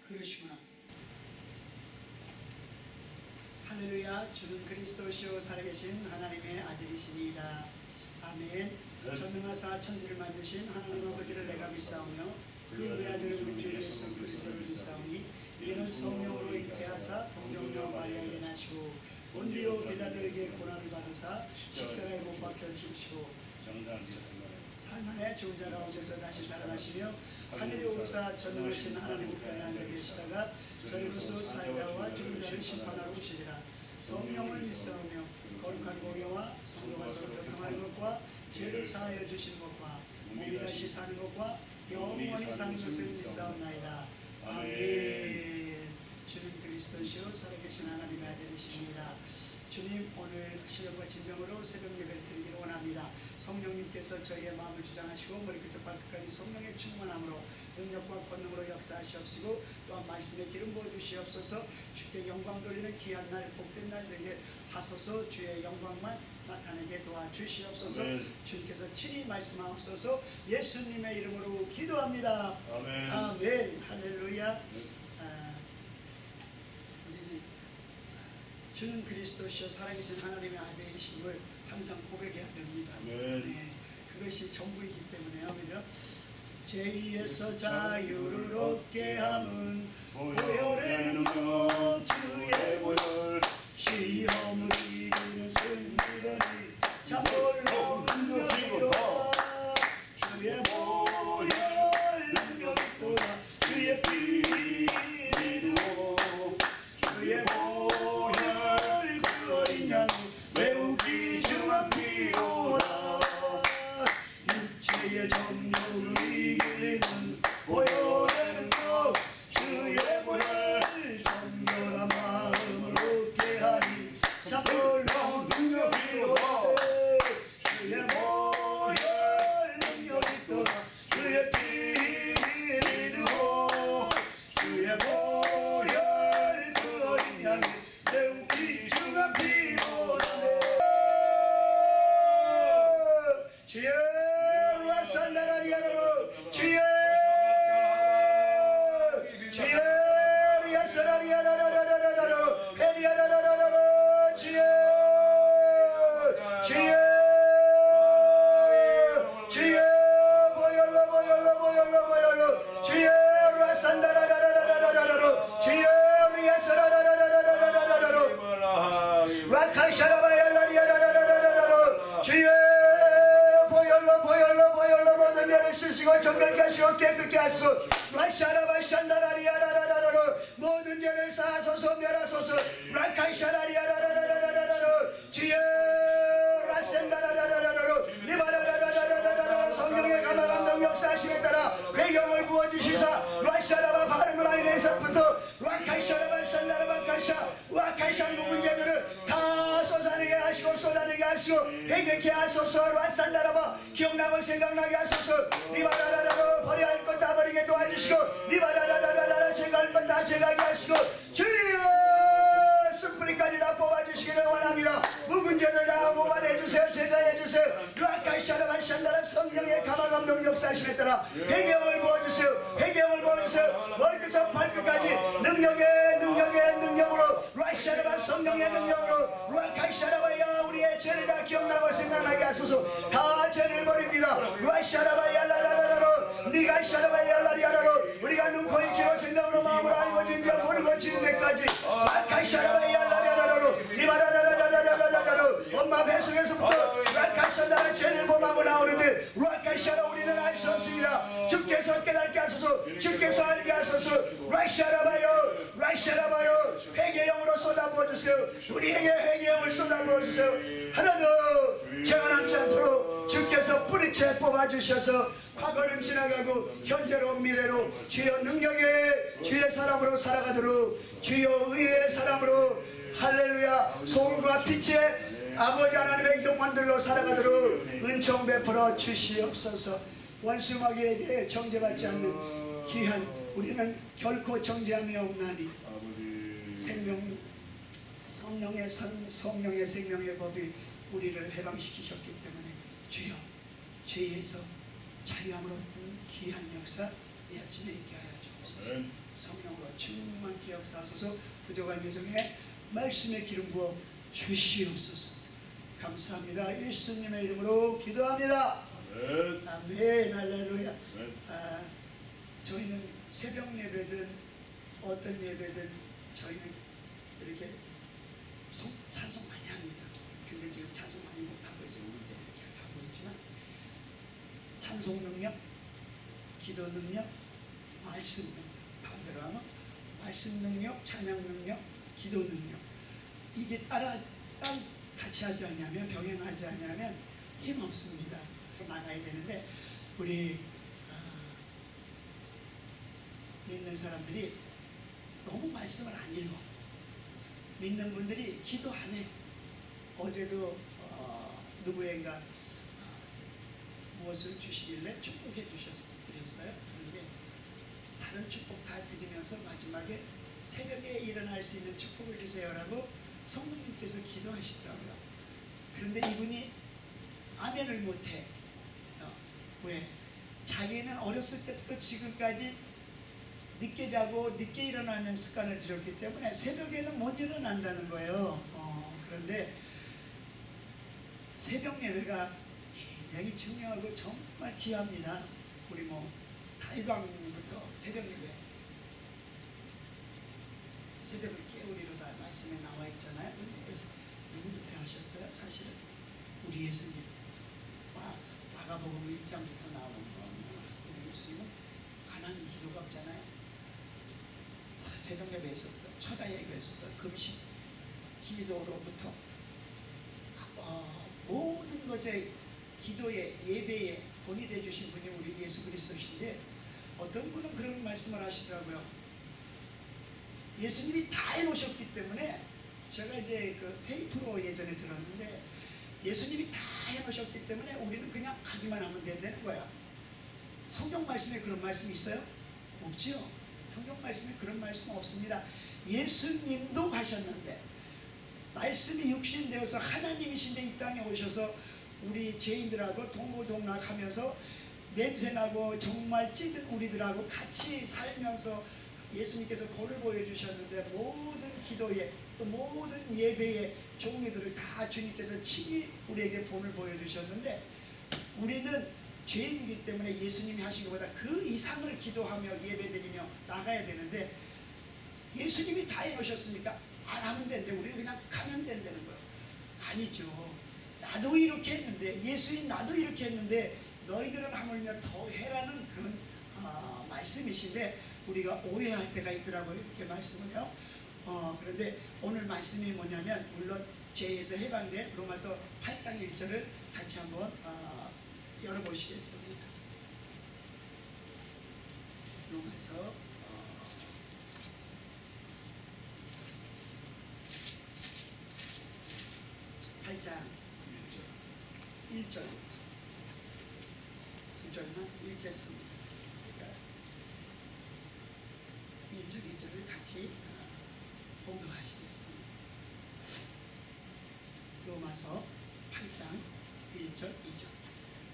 그러시구나. 할렐루야. 주는 그리스도시요 살아계신 하나님의 아들이시니이다. 아멘. 전능하사 천지를 만드신 하나님 아버지를 내가 믿사오며 그의 아들 우리 주 예수 그리스도를 믿사오니 이는 성령으로 잉태하사 동정녀 마리아에게 나시고 본디오 빌라도에게 고난을 받으사 십자가에 못 박혀 죽으시고 살만의 죽은 자 가운데서 다시 살아나시며 하늘에 오르사 전능하신 하나님 우편에 앉아 계시다가 저리로서 살자와 죽은 자를 심판하러 오시리라. 성령을 믿사오며 거룩한 공예와 성도가 서로 교통하는 것과 죄를 사하여 주시는 것과 몸이 다시 사는 것과 영원히 사는 것을 믿사옵나이다. 아멘. 주는 그리스도시요 살아계신 하나님의 아들이십니다. 주님, 오늘 시련과 질병으로 새벽 예배를 드리기를 원합니다. 성령님께서 저희의 마음을 주장하시고 머리끝에서 발끝까지 성령의 충만함으로 능력과 권능으로 역사하시옵시고 또한 말씀에 기름 부어주시옵소서. 주께 영광 돌리는 귀한 날 복된 날 되게 하소서. 주의 영광만 나타내게 도와주시옵소서. 주님께서 친히 말씀하옵소서. 예수님의 이름으로 기도합니다. 아멘. 아멘. 할렐루야. 주는 그리스도시요 살아계신 하나님의 아들이심을 항상 고백해야 됩니다. 네, 그것이 전부이기 때문에요. 그죠? 제2에서 자유를 얻게 함은 보혈의 능력 주의 보혈 시험을 이기는 승리더니 참 놀라운 능력이로다. 주의 보혈 능력이 또다. 주의 피 믿으오 주의 보혈 그 어린 양 매우 귀중한 피로다. 육체의 정욕을 이기는 보혈의 능력 주의 보혈 정결한 마음을 얻게 하니 참 놀라운 능력이로다. 주의 보혈 능력이 또다. 주의 피 믿으오 주의 보혈 그 어린 양이 매우 귀중한 피로다. 주여 와살라라리아라로 주여 주여 야사라리아라라라라라로 헤리아라라라라로 주여 주여 주여 보혈로 보혈로 보혈로 보혈로 주여 와산다라라라라라라로 주여 야사라라라라라라라로 와카샤라바야라리아라라라라로 주여 보혈로 보혈로 보혈로 모든 죄를 씻으시고 정결케 하시고 깨끗게 하시고 라샤라바샨다라리아라라라로 모든 죄를 사하소서 멸하소서 라카샤라리아라라라라라로 주여 라센다라라라라로 리바라라라라라라로 성령의 감화감동 역사하심에 따라 회경을 부어주시사 라샤라바 발음을 아이네서부터 라카샤라바샨다라바카샤 와카샤 묵은 죄들을 다 쏟아내게 하시고 쏟아내게 하시고 회개케 하소서. 라산다라바 기억나고 생각나게 하소서. 리바라라라로 버려야 할 것 다 버리게 도와주시고 리바라라라라라 제거할 것 다 제거하게 하시고 주여 숨뿌리까지 다 뽑아주시기를 원합니다. 묵은 죄들 다 고발해주세요. 제거해주세요. 라카샤라바샨다라 성령의 감화감동 역사하심에 따라 회개형을 부어주세요. 회개형을 부어주세요. 머리끝부터 발끝까지 능력의 능력으로 라샤라바 성령의 능력으로 라카샤라바야 우리의 죄를 다 기억나고 생각나게 하소서. 다 죄를 버립니다. 라샤라바야 라라라라로 니가샤라바야 라리아라로 우리가 눈, 코, 귀로 생각으로 마음으로 알고 지은 자 모르고 지은 데까지 라카샤라바야 라리아라로 니바라라라라라라라로 엄마 뱃속에서부터 라카샤라의 죄를 범하고 나오는데 라카샤라 우리는 알 수 없습니다. 주께서 깨닫게 하소서. 주께서 알게 하소서. 라샤라바요 라샤라바요 회개형으로 쏟아부어주세요. 우리에게 회개형을 쏟아부어주세요. 하나도 죄가 남지 않도록 주께서 뿌리채 뽑아주셔서 과거는 지나가고 현재로 미래로 주여 능력의 주의 사람으로 살아가도록 주여 의의 사람으로 할렐루야 소금과 빛의 아버지 하나님의 영혼들로 살아가도록 은총 베풀어 주시옵소서. 원수마귀에게 정죄받지 않는 귀한 우리는 결코 정죄함이 없나니 성령의 생명의 법이 우리를 해방시키셨기 때문에 주여 죄에서 자유함으로 얻는 귀한 역사 이 아침에 있게 하여 주옵소서. 아멘. 성령으로 충만케 역사하소서. 부족한 여정에 말씀의 기름 부어 주시옵소서. 감사합니다. 예수님의 이름으로 기도합니다. 아멘. 아멘. 할렐루야. 아멘. 저희는 새벽 예배든 어떤 예배든 저희는 이렇게 찬송 많이 합니다. 근데 지금 찬송 많이 못하고 지금 이렇게 하고 있지만 찬송 능력, 기도 능력, 말씀 능력, 반대로 하면 말씀 능력, 찬양 능력, 기도 능력, 이게 같이 하지 않냐면, 병행하지 않냐면 힘없습니다. 나가야 되는데 우리 믿는 사람들이 너무 말씀을 안 읽어. 믿는 분들이 기도 안 해. 어제도 누구인가 무엇을 주시길래 축복해 드렸어요. 그런데 다른 축복 다 드리면서 마지막에 새벽에 일어날 수 있는 축복을 주세요라고 성령님께서 기도하시더라고요. 그런데 이분이 아멘을 못해. 왜? 자기는 어렸을 때부터 지금까지 늦게 자고 늦게 일어나는 습관을 들였기 때문에 새벽에는 못 일어난다는 거예요. 그런데 새벽 예배가 굉장히 중요하고 정말 귀합니다. 우리 다이강부터 새벽 예배, 새벽을 깨우리로 다 말씀에 나와 있잖아요. 그래서 누구부터 하셨어요? 사실은 우리 예수님. 마가복음 1장부터 나오는 거. 우리 예수님은 안 하는 기도가 없잖아요. 새벽 예배에서부터 초다 예배에서부터 금식 기도로부터 모든 것에 기도에 예배에 본이 되어주신 분이 우리 예수 그리스도이신데, 어떤 분은 그런 말씀을 하시더라고요. 예수님이 다 해놓으셨기 때문에, 제가 이제 그 테이프로 예전에 들었는데 예수님이 다 해놓으셨기 때문에 우리는 그냥 가기만 하면 된다는 거야. 성경 말씀에 그런 말씀이 있어요? 없지요. 성경 말씀에 그런 말씀 없습니다. 예수님도 가셨는데, 말씀이 육신되어서 하나님이신데 이 땅에 오셔서 우리 죄인들하고 동고동락하면서 냄새나고 정말 찌든 우리들하고 같이 살면서 예수님께서 본을 보여주셨는데, 모든 기도에 또 모든 예배의 종류들을 다 주님께서 친히 우리에게 본을 보여주셨는데, 우리는 죄인이기 때문에 예수님이 하신 것보다 그 이상을 기도하며 예배드리며 나가야 되는데, 예수님이 다 해놓으셨으니까 안 하면 되는데 우리는 그냥 가면 된다는 거예요. 아니죠. 나도 이렇게 했는데, 예수님 나도 이렇게 했는데 너희들은 하물며 더 해라는 그런 말씀이신데, 우리가 오해할 때가 있더라고요. 이렇게 말씀을요. 그런데 오늘 말씀이 뭐냐면, 물론 죄에서 해방된 로마서 8장 1절을 같이 한번 열어보시겠습니다. 로마서 8장 1절부터 2절만 읽겠습니다. 그러니까 1절, 2절을 같이 봉독하시겠습니다. 로마서 8장 1절, 2절.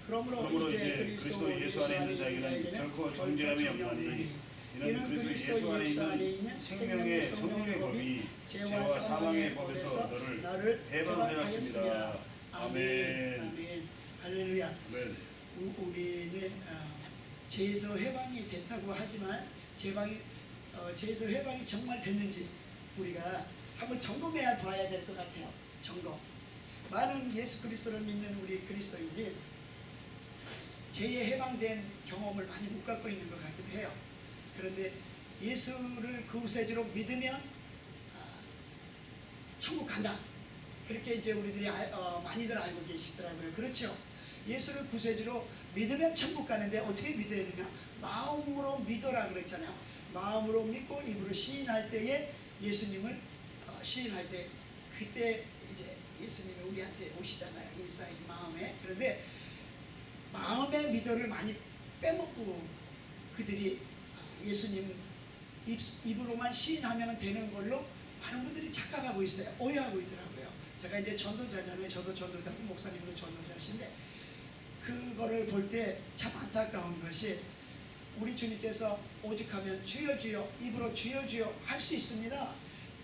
그러므로 이제 그리스도 예수 안에 있는 자에게는 결코 정죄함이 없나니, 이는 그리스도 예수 안에 있는 생명의 성령의 법이 죄와 사망의 법에서 너를 해방하였습니다. 아멘. 아멘. 할렐루야. 아멘. 우리는 죄에서 해방이 됐다고 하지만 죄에서 해방이 정말 됐는지 우리가 한번 점검해야 봐야 될 것 같아요. 점검. 많은 예수 그리스도를 믿는 우리 그리스도인들이 죄에 해방된 경험을 많이 못 갖고 있는 것 같기도 해요. 그런데 예수를 구세주로 믿으면 천국 간다. 그렇게 이제 우리들이 많이들 알고 계시더라고요. 그렇죠? 예수를 구세주로 믿으면 천국 가는데 어떻게 믿어야 되냐? 마음으로 믿어라 그랬잖아요. 마음으로 믿고 입으로 시인할 때에 예수님을 시인할 때, 그때 이제 예수님이 우리한테 오시잖아요. 인사이드 마음에. 그런데 마음의 미도를 많이 빼먹고 그들이 예수님 입으로만 시인하면 되는 걸로 많은 분들이 착각하고 있어요. 오해하고 있더라고요. 제가 이제 전도자잖아요. 저도 전도자고 목사님도 전도자신데, 그거를 볼 때 참 안타까운 것이, 우리 주님께서 오직하면 주여 주여 입으로 주여 주여 할 수 있습니다.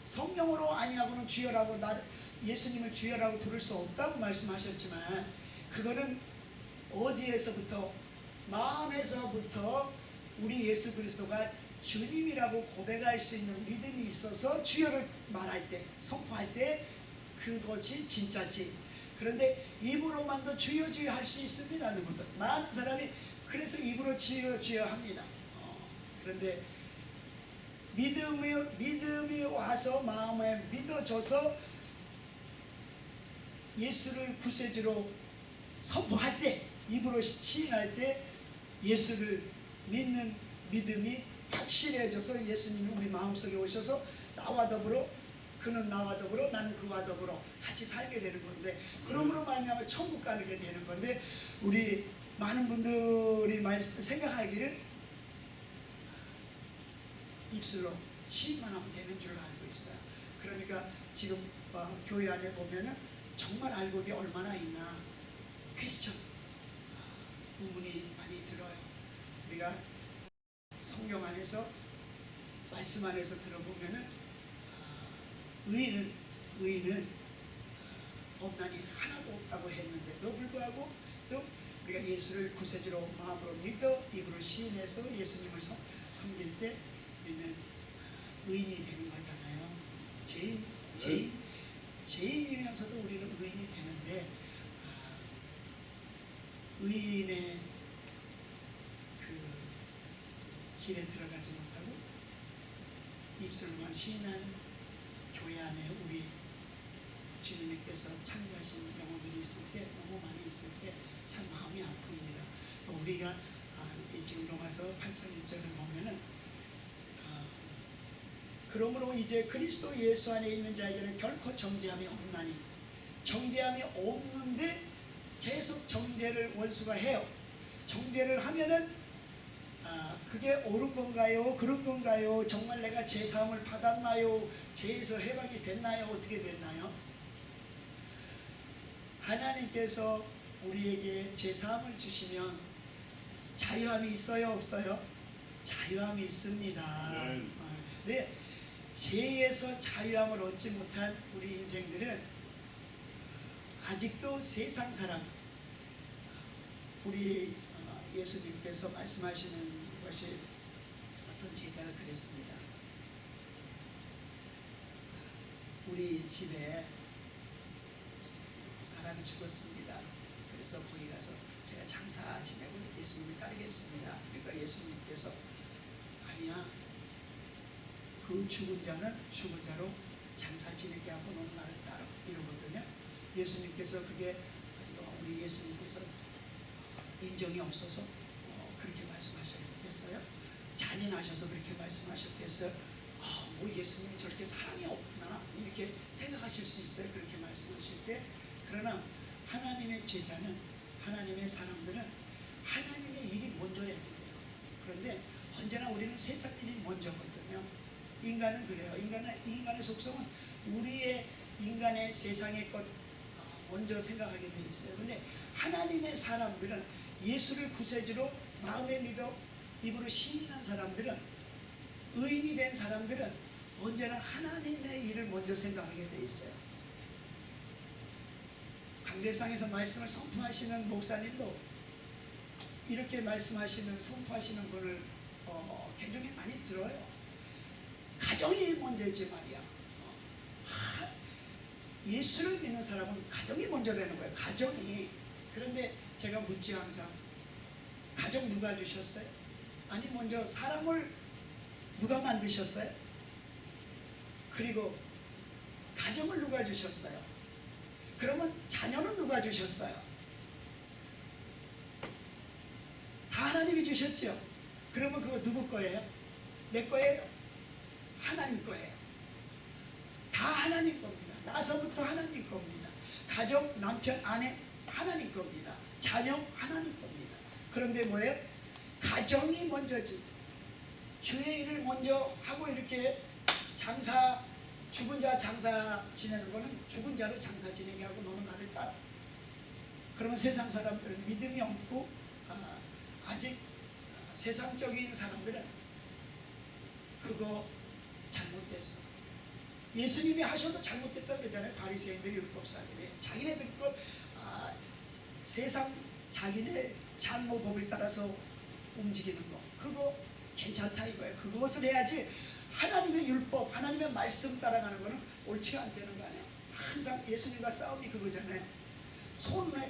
성령으로 아니하고는 주여라고 예수님을 주여라고 부를 수 없다고 말씀하셨지만 그거는 어디에서부터 마음에서부터 우리 예수 그리스도가 주님이라고 고백할 수 있는 믿음이 있어서 주여를 말할 때 선포할 때 그것이 진짜지. 그런데 입으로만도 주여 주여 할 수 있습니다. 누구든 많은 사람이 그래서 입으로 주여 주여 합니다. 그런데 믿음이 와서 마음에 믿어져서 예수를 구세주로 선포할 때 입으로 시인할 때 예수를 믿는 믿음이 확실해져서 예수님이 우리 마음속에 오셔서 나와 더불어 그는 나와 더불어 나는 그와 더불어 같이 살게 되는 건데 그러므로 말미암아 천국 가게 되는 건데 우리 많은 분들이 생각하기를 입술로 시인만 하면 되는 줄로 알고 있어요. 그러니까 지금 교회 안에 보면은 정말 알곡이 얼마나 있나 퀘스천 의문이 많이 들어요. 우리가 성경 안에서 말씀 안에서 들어보면은 의인은 없나니 하나도 없다고 했는데도 불구하고 또 우리가 예수를 구세주로 마음으로 믿어 입으로 시인해서 예수님을 섬길 때 우리는 의인이 되는 거잖아요. 죄인이면서도 우리는 의인이 되는데 의인의 그 길에 들어가지 못하고 입술로만 시인하는 교회 안에 우리 주님께서 참여하신 영혼들이 있을 때 너무 많이 있을 때 참 마음이 아픕니다. 우리가 지금 로마서 8장 1절을 보면은 그러므로 이제 그리스도 예수 안에 있는 자에게는 결코 정죄함이 없나니 정죄함이 없는데 계속 정죄를 원수가 해요. 정죄를 하면은 그게 옳은 건가요? 그런 건가요? 정말 내가 죄사함을 받았나요? 죄에서 해방이 됐나요? 어떻게 됐나요? 하나님께서 우리에게 죄사함을 주시면 자유함이 있어요? 없어요? 자유함이 있습니다. 네, 죄에서 자유함을 얻지 못한 우리 인생들은 아직도 세상 사람 우리 예수님께서 말씀하시는 것이 어떤 제자가 그랬습니다. 우리 집에 사람이 죽었습니다. 그래서 거기 가서 제가 장사 지내고 예수님을 따르겠습니다. 그러니까 예수님께서 아니야, 그 죽은 자는 죽은 자로 장사 지내게 하고 너는 나를 따라 이러거든요. 예수님께서 그게 우리 예수님께서 인정이 없어서 그렇게 말씀하셨겠어요? 잔인하셔서 그렇게 말씀하셨겠어요? 뭐 예수님이 저렇게 사랑이 없나 이렇게 생각하실 수 있어요. 그렇게 말씀하실 때. 그러나 하나님의 제자는 하나님의 사람들은 하나님의 일이 먼저야 돼요. 그런데 언제나 우리는 세상 일이 먼저거든요. 인간은 그래요. 인간의 속성은 우리의 인간의 세상의 것 먼저 생각하게 돼 있어요. 그런데 하나님의 사람들은 예수를 구세주로 마음에 믿어 입으로 시인한 사람들은 의인이 된 사람들은 언제나 하나님의 일을 먼저 생각하게 돼 있어요. 강대상에서 말씀을 선포하시는 목사님도 이렇게 말씀하시는 선포하시는 분을 개종에 많이 들어요. 가정이 먼저지 말이야. 예수를 믿는 사람은 가정이 먼저라는 거예요. 가정이. 그런데 제가 묻지 항상 가정 누가 주셨어요? 아니 먼저 사람을 누가 만드셨어요? 그리고 가정을 누가 주셨어요? 그러면 자녀는 누가 주셨어요? 다 하나님이 주셨죠. 그러면 그거 누구 거예요? 내 거예요? 하나님 거예요. 다 하나님 겁니다. 나서부터 하나님 겁니다. 가정, 남편, 아내 하나님 겁니다. 자녀 하나님 겁니다. 그런데 뭐예요? 가정이 먼저지. 주의 일을 먼저 하고 이렇게 장사, 죽은 자 장사 지내는 거는 죽은 자로 장사 지내게 하고 너는 나를 따라. 그러면 세상 사람들은 믿음이 없고 아직 세상적인 사람들은 그거 잘못됐어. 예수님이 하셔도 잘못됐다고 그러잖아요. 바리새인들, 율법사들이 자기네들 것 세상 자기네 장모법을 따라서 움직이는 거, 그거 괜찮다 이거예요. 그것을 해야지 하나님의 율법, 하나님의 말씀 따라가는 거는 옳지가 않다는 거 아니에요. 항상 예수님과 싸움이 그거잖아요. 손을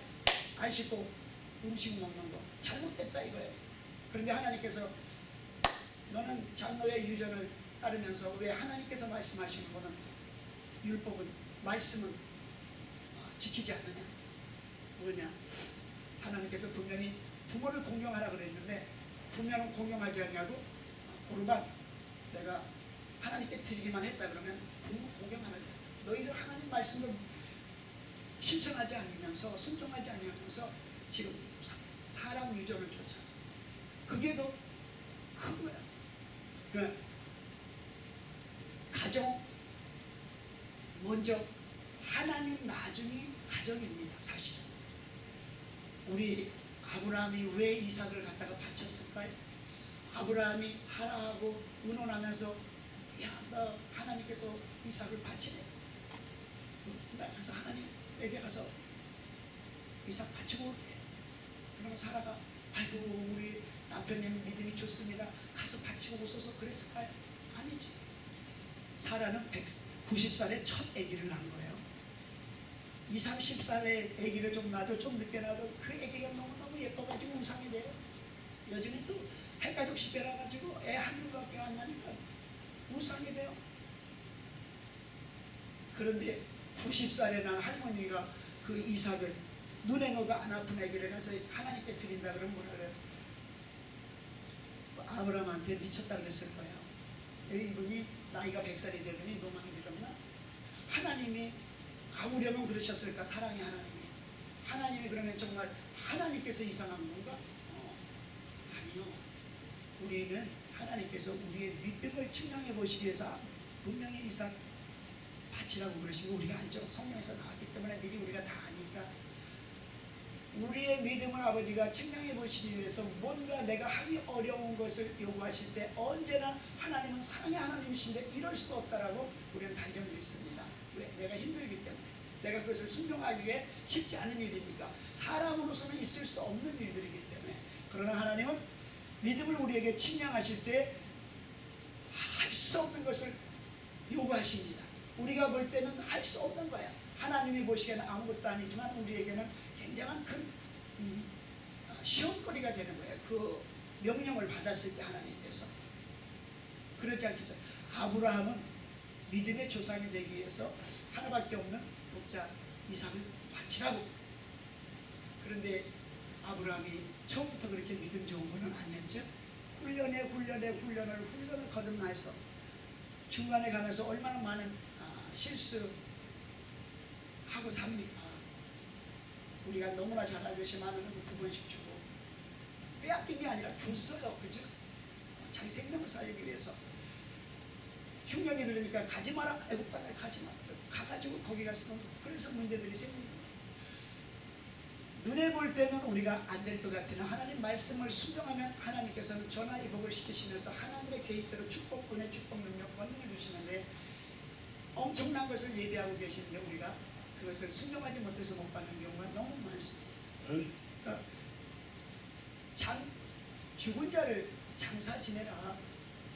안 씻고 음식 먹는 거 잘못됐다 이거예요. 그런데 하나님께서 너는 장로의 유전을 따르면서 왜 하나님께서 말씀하시는 거는 율법은 말씀은 지키지 않느냐? 뭐냐? 하나님께서 분명히 부모를 공경하라 그랬는데 부모는 공경하지 않냐고? 고르반 내가 하나님께 드리기만 했다 그러면 부모 공경하지 않냐? 너희들 하나님 말씀을 실천하지 않으면서 순종하지 않으면서 지금 사람 유전을 쫓아서 그게 더 큰 거야. 그 가정 먼저, 하나님 나중이 가정입니다. 사실은 우리 아브라함이 왜 이삭을 갖다가 바쳤을까요? 아브라함이 사라하고 의논하면서 야, 나 하나님께서 이삭을 바치래. 나 가서 하나님에게 가서 이삭 바치고 올게. 그러면 사라가 아이고 우리 남편님 믿음이 좋습니다. 가서 바치고 오소서 그랬을까요? 아니지. 사라는 90살에 첫 아기를 낳은 거예요. 20, 30살에 아기를 좀 낳아도 좀 늦게 낳아도 그 아기가 너무너무 예뻐가지고 우상이 돼요. 요즘에 또 핵가족 시대라 가지고 애 한둘밖에 안 나니까 우상이 돼요. 그런데 90살에 난 할머니가 그 이삭을 눈에 넣어도 안 아픈 아기를 가서 하나님께 드린다 그러면 뭐라 그래요? 아브라함한테 미쳤다 그랬을 거예요. 이분이 나이가 100살이 되더니 노망이 들었나? 하나님이 아우려면 그러셨을까? 사랑의 하나님이 그러면 정말 하나님께서 이상한 건가? 아니요. 우리는 하나님께서 우리의 믿음을 측량해 보시기 위해서 분명히 이삭 바치라고 그러시고 우리가 알죠. 성령에서 나왔기 때문에 미리 우리가 다 아니까 우리의 믿음을 아버지가 측량해 보시기 위해서 뭔가 내가 하기 어려운 것을 요구하실 때 언제나 하나님은 사랑의 하나님이신데 이럴 수도 없다라고 우리는 단정짓습니다. 왜? 내가 힘들기 때문에. 내가 그것을 순종하기에 쉽지 않은 일이니까. 사람으로서는 있을 수 없는 일들이기 때문에. 그러나 하나님은 믿음을 우리에게 측량하실 때 할 수 없는 것을 요구하십니다. 우리가 볼 때는 할 수 없는 거야. 하나님이 보시기에는 아무것도 아니지만 우리에게는 굉장한 큰 시험거리가 되는 거예요. 그 명령을 받았을 때 하나님께서. 그렇지 않겠죠. 아브라함은 믿음의 조상이 되기 위해서 하나밖에 없는 독자 이삭을 바치라고. 그런데 아브라함이 처음부터 그렇게 믿음 좋은 거는 아니었죠. 훈련을 거듭나서 중간에 가면서 얼마나 많은 실수하고 삽니까? 우리가 너무나 잘 알듯이 마누라도 2번씩 주고 빼앗긴 게 아니라 줬어요. 그죠? 자기 생명을 살리기 위해서. 흉년이 들으니까 가지 마라. 애국 땅에 가지 마. 가가지고 거기 갔으면 그래서 문제들이 생기는 거예요. 눈에 볼 때는 우리가 안 될 것 같으나 하나님 말씀을 순종하면 하나님께서는 전하의 복을 시키시면서 하나님의 계획대로 축복, 은혜, 축복, 능력, 권능을 주시는데 엄청난 것을 예비하고 계시는데 우리가 그것을 순종하지 못해서 못 받는 경우가 너무 많습니다. 그러니까 죽은 자를 장사 지내라.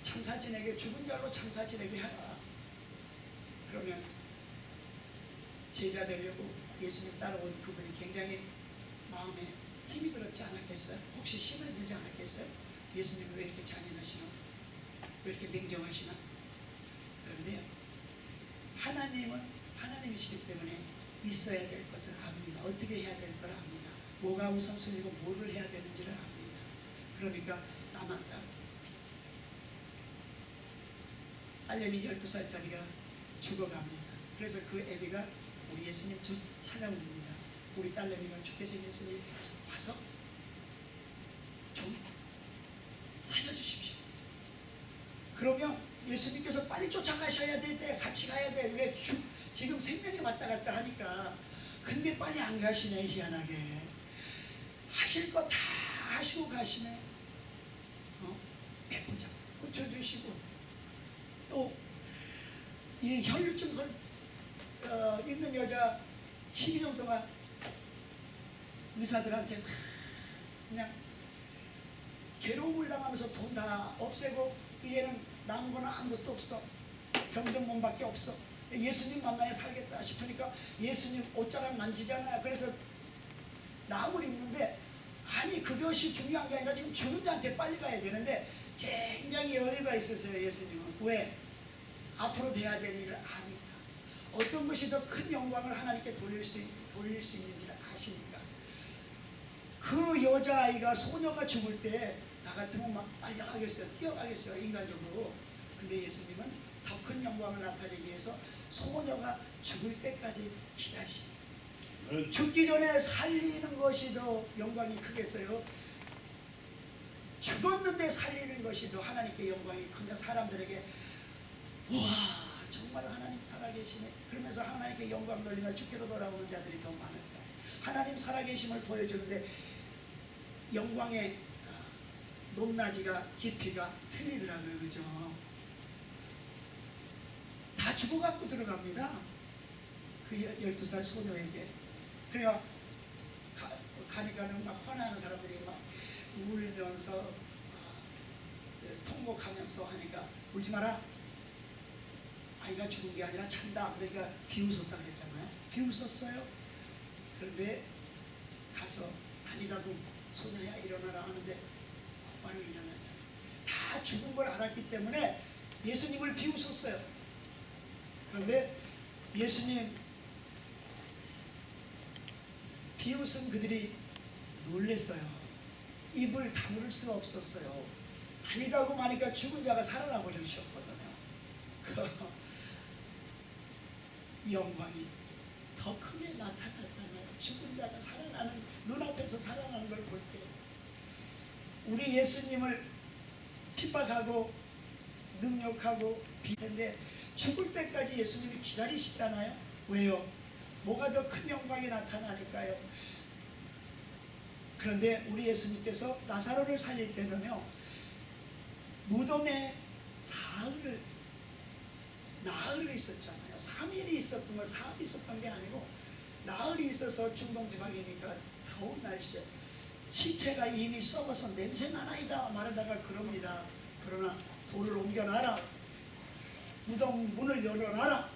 장사 지내게 죽은 자로 장사 지내게 하라. 그러면 제자 되려고 예수님 따라온 그분이 굉장히 마음에 힘이 들었지 않았겠어요? 혹시 힘을 들지 않았겠어요? 예수님은 왜 이렇게 잔인하시나? 왜 이렇게 냉정하시나? 그런데 하나님은 하나님이시기 때문에 있어야 될 것을 압니다. 어떻게 해야 될 걸 압니다. 뭐가 우선순위고 뭐를 해야 되는지를 압니다. 그러니까 남았다. 딸내미 12살짜리가 죽어갑니다. 그래서 그 애비가 우리 예수님 찾아옵니다. 우리 딸내미가 죽게 생겼으니 와서 좀 살려주십시오. 그러면 예수님께서 빨리 쫓아가셔야 돼. 같이 가야 돼. 왜 지금 생명이 왔다 갔다 하니까. 근데 빨리 안 가시네. 희한하게 하실 거 다 하시고 가시네. 해보자 고쳐주시고, 또 이 혈류증 있는 여자 12년 동안 의사들한테 그냥 괴로움을 당하면서 돈 다 없애고 이제는 남은 거는 아무것도 없어. 병든 몸밖에 없어. 예수님 만나야 살겠다 싶으니까 예수님 옷자락 만지잖아요. 그래서 남을 입는데, 아니 그것이 중요한 게 아니라 지금 죽은 자한테 빨리 가야 되는데 굉장히 여유가 있었어요. 예수님은. 왜? 앞으로 돼야 될 일을 아니까. 어떤 것이 더 큰 영광을 하나님께 돌릴 수 있는지를 아시니까. 그 여자아이가, 소녀가 죽을 때 나 같으면 막 달려가겠어요. 뛰어가겠어요. 인간적으로. 근데 예수님은 더 큰 영광을 나타내기 위해서 소녀가 죽을 때까지 기다리십니다. 죽기 전에 살리는 것이 더 영광이 크겠어요? 죽었는데 살리는 것이 더 하나님께 영광이 크면 사람들에게 와 정말 하나님 살아계시네 그러면서 하나님께 영광 돌리며 주께로 돌아오는 자들이 더 많을 거예요. 하나님 살아계심을 보여주는데 영광의 높낮이가 깊이가 틀리더라고요. 그죠? 다 죽어갖고 들어갑니다. 그 12살 소녀에게. 그래야 가니까는 막 화나는 사람들이 막 울면서 통곡하면서 하니까 울지 마라. 아이가 죽은 게 아니라 잔다. 그러니까 비웃었다 그랬잖아요. 비웃었어요. 그런데 가서 달리다고 소녀야 일어나라 하는데 곧바로 일어나잖아요. 다 죽은 걸 알았기 때문에 예수님을 비웃었어요. 그런데 예수님 비웃은 그들이 놀랬어요. 입을 다물 수가 없었어요. 달리다고 하니까 죽은 자가 살아나 버리셨거든요. 이 영광이 더 크게 나타나잖아요. 죽은 자가 살아나는, 눈앞에서 살아나는 걸 볼 때 우리 예수님을 핍박하고 능욕하고 비텐데 죽을 때까지 예수님이 기다리시잖아요. 왜요? 뭐가 더 큰 영광이 나타나니까요. 그런데 우리 예수님께서 나사로를 살릴 때는요, 무덤에 나흘이 있었잖아요. 3일이 있었던 건 사흘이 있었던 게 아니고 나흘이 있어서 중동지방이니까 더운 날씨에 시체가 이미 썩어서 냄새나나이다 말하다가 그럽니다. 그러나 돌을 옮겨놔라. 무덤 문을 열어놔라.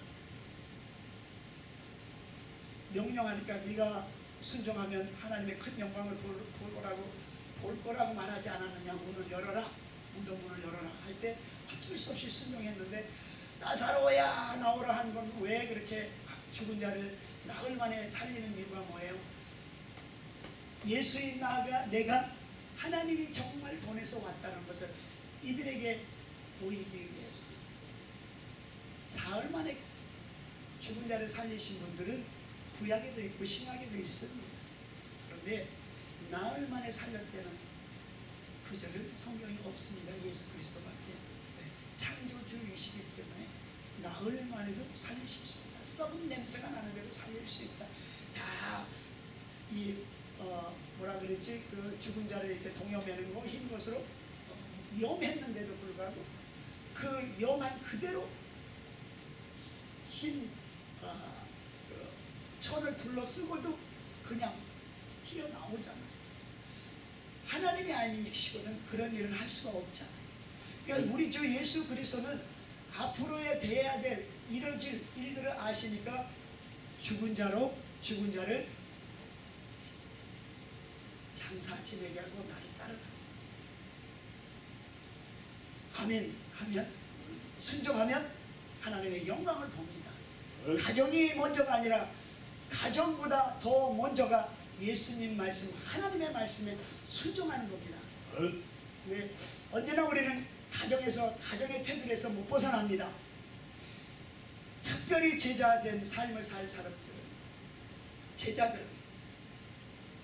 명령하니까 네가 순종하면 하나님의 큰 영광을 볼 거라고 말하지 않았느냐. 문을 열어라. 무덤 문을 열어라 할 때 어쩔 수 없이 순종했는데, 나사로야 나오라 한 건 왜 그렇게 죽은 자를 나흘 만에 살리는 이유가 뭐예요? 예수인 내가 하나님이 정말 보내서 왔다는 것을 이들에게 보이기 위해서. 사흘 만에 죽은 자를 살리신 분들은 구약에도 있고 신약에도 있습니다. 그런데 나흘 만에 살렸다는 구절은 성경이 없습니다. 예수 그리스도밖에. 창조주이시기 때문에 나흘 만에도 살리실 수 있다. 썩은 냄새가 나는데도 살릴 수 있다. 다 이 뭐라 그랬지? 그 죽은 자를 이렇게 동여매는 거 흰 것으로 염했는데도 불구하고 그 염한 그대로 흰 그 천을 둘러쓰고도 그냥 튀어나오잖아요. 하나님이 아니시고는 그런 일을 할 수가 없잖아요. 그러니까 우리 주 예수 그리스도는 앞으로에 돼야 될 이뤄질 일들을 아시니까 죽은 자를 장사 지내게 하고 나를 따르라. 아멘 하면, 순종하면 하나님의 영광을 봅니다. 가정이 먼저가 아니라 가정보다 더 먼저가 예수님 말씀, 하나님의 말씀에 순종하는 겁니다. 네, 언제나 우리는 가정의 테두리에서 못 벗어납니다. 특별히 제자된 삶을 살 제자들은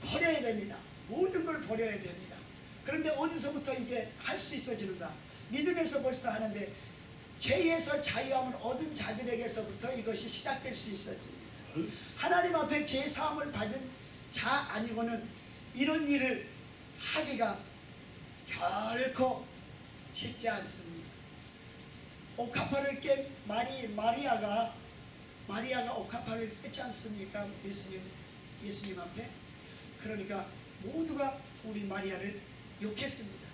버려야 됩니다. 모든 걸 버려야 됩니다. 그런데 어디서부터 이게 할 수 있어지는가? 믿음에서 벌써 하는데 죄에서 자유함을 얻은 자들에게서부터 이것이 시작될 수 있어집니다. 하나님 앞에 죄 사함을 받은 자 아니고는 이런 일을 하기가 결코 쉽지 않습니다. 옥합화를 깬 마리아가 옥합화를 깼지 않습니까? 예수님 앞에. 그러니까 모두가 우리 마리아를 욕했습니다.